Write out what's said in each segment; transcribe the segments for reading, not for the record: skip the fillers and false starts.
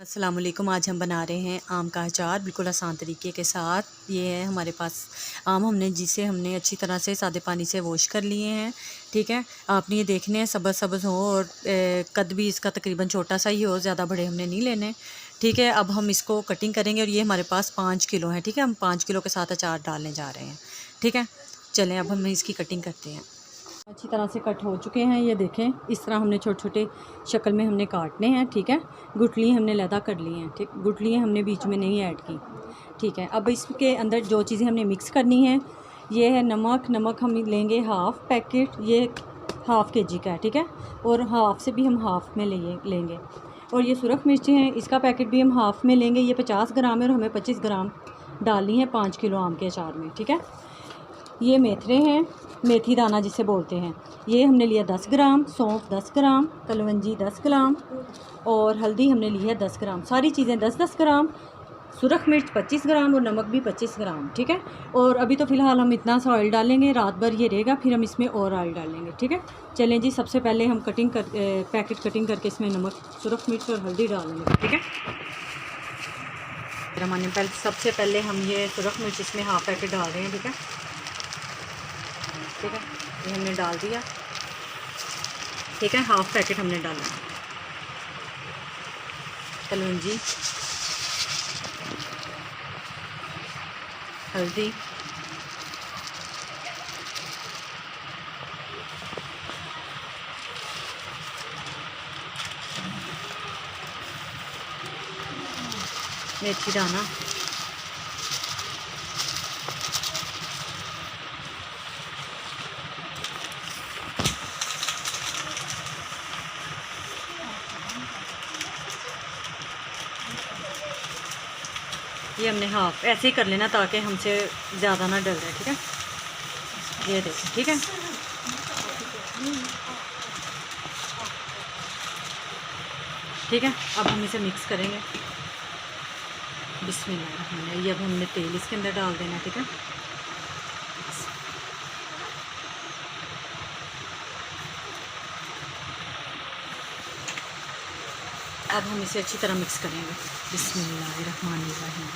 अस्सलाम वालेकुम। आज हम बना रहे हैं आम का अचार बिल्कुल आसान तरीके के साथ। ये है हमारे पास आम, हमने अच्छी तरह से सादे पानी से वॉश कर लिए हैं। ठीक है, आपने ये देखने हैं सब्ज़ सब्ज़ हो और कद भी इसका तकरीबन छोटा सा ही हो, ज़्यादा बड़े हमने नहीं लेने। ठीक है, अब हम इसको कटिंग करेंगे और ये हमारे पास 5 किलो है। ठीक है, हम 5 किलो के साथ अचार डालने जा रहे हैं। ठीक है, चलें अब हम इसकी कटिंग करते हैं। अच्छी तरह से कट हो चुके हैं, ये देखें इस तरह हमने छोटे छोटे शक्ल में हमने काटने हैं। ठीक है, गुठली हमने लैदा कर ली हैं। ठीक, गुठली हमने बीच में नहीं ऐड की। ठीक है, अब इसके अंदर जो चीज़ें हमने मिक्स करनी है, ये है नमक हम लेंगे हाफ़ पैकेट, ये हाफ़ kg का है। ठीक है, और हाफ़ से भी हम हाफ़ में लेंगे। और ये सुरख मिर्चें हैं, इसका पैकेट भी हम हाफ़ में लेंगे। ये 50 ग्राम है और हमें 25 ग्राम डालनी है 5 किलो आम के अचार में। ठीक है, ये मेथरे हैं, मेथी दाना जिसे बोलते हैं, ये हमने लिया 10 ग्राम, सौंफ 10 ग्राम, कलवंजी 10 ग्राम और हल्दी हमने ली है 10 ग्राम। सारी चीज़ें 10-10 ग्राम, सुरख मिर्च 25 ग्राम और नमक भी 25 ग्राम। ठीक है, और अभी तो फ़िलहाल हम इतना सा ऑयल डालेंगे, रात भर ये रहेगा, फिर हम इसमें और ऑयल डालेंगे। ठीक है, चलें जी, सबसे पहले हम पैकेट कटिंग करके इसमें नमक, सुरख मिर्च और हल्दी डालेंगे। ठीक है, सबसे पहले हम ये सुरख मिर्च इसमें हाफ़ पैकेट डाल रहे हैं। ठीक है, ठीक है, ये हमने डाल दिया। ठीक है, हाफ़ पैकेट हमने डाला। कलौंजी, हल्दी, मेथी दाना, ये हमने हाफ़ ऐसे ही कर लेना ताकि हमसे ज़्यादा ना डल जाए। ठीक है, ये देखिए। ठीक है, ठीक है, अब हम इसे मिक्स करेंगे। बिस्मिल्लाह, ये अब हमने तेल इसके अंदर डाल देना। ठीक है, अब हम इसे अच्छी तरह मिक्स करेंगे। बिस्मिल्लाहिर्रहमानिर्रहीम।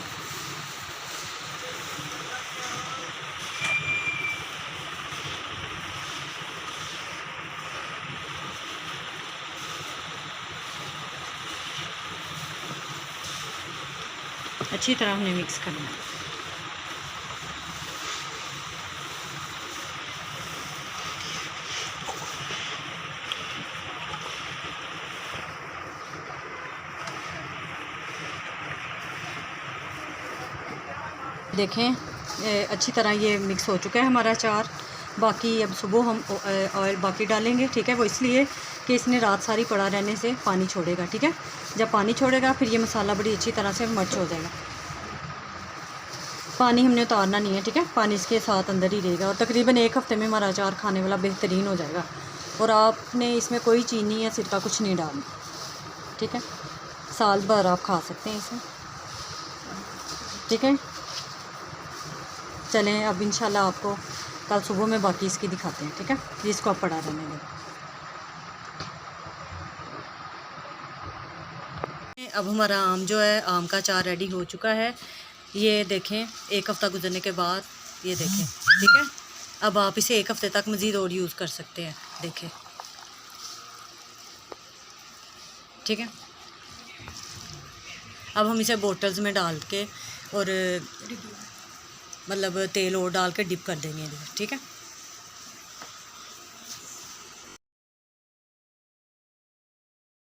अच्छी तरह हमने मिक्स करना है। देखें अच्छी तरह ये मिक्स हो चुका है हमारा अचार। बाकी अब सुबह हम ऑयल बाकी डालेंगे। ठीक है, वो इसलिए कि इसने रात सारी पड़ा रहने से पानी छोड़ेगा। ठीक है, जब पानी छोड़ेगा फिर ये मसाला बड़ी अच्छी तरह से मर्च हो जाएगा। पानी हमने उतारना नहीं है। ठीक है, पानी इसके साथ अंदर ही रहेगा और तकरीबन 1 हफ़्ते में हमारा अचार खाने वाला बेहतरीन हो जाएगा। और आपने इसमें कोई चीनी या सिरका कुछ नहीं डालना। ठीक है, साल भर आप खा सकते हैं इसे। ठीक है, चलें अब इंशाल्लाह आपको कल सुबह में बाकी इसकी दिखाते हैं। ठीक है, इसको आप पड़ा रहने दें। अब हमारा आम जो है, आम का अचार रेडी हो चुका है। ये देखें 1 हफ़्ता गुजरने के बाद, ये देखें। ठीक है, अब आप इसे 1 हफ़्ते तक मज़ीद और यूज़ कर सकते हैं। देखें, ठीक है, अब हम इसे बोटल्स में डाल के और मतलब तेल और डाल के डिप कर देंगे। ठीक है।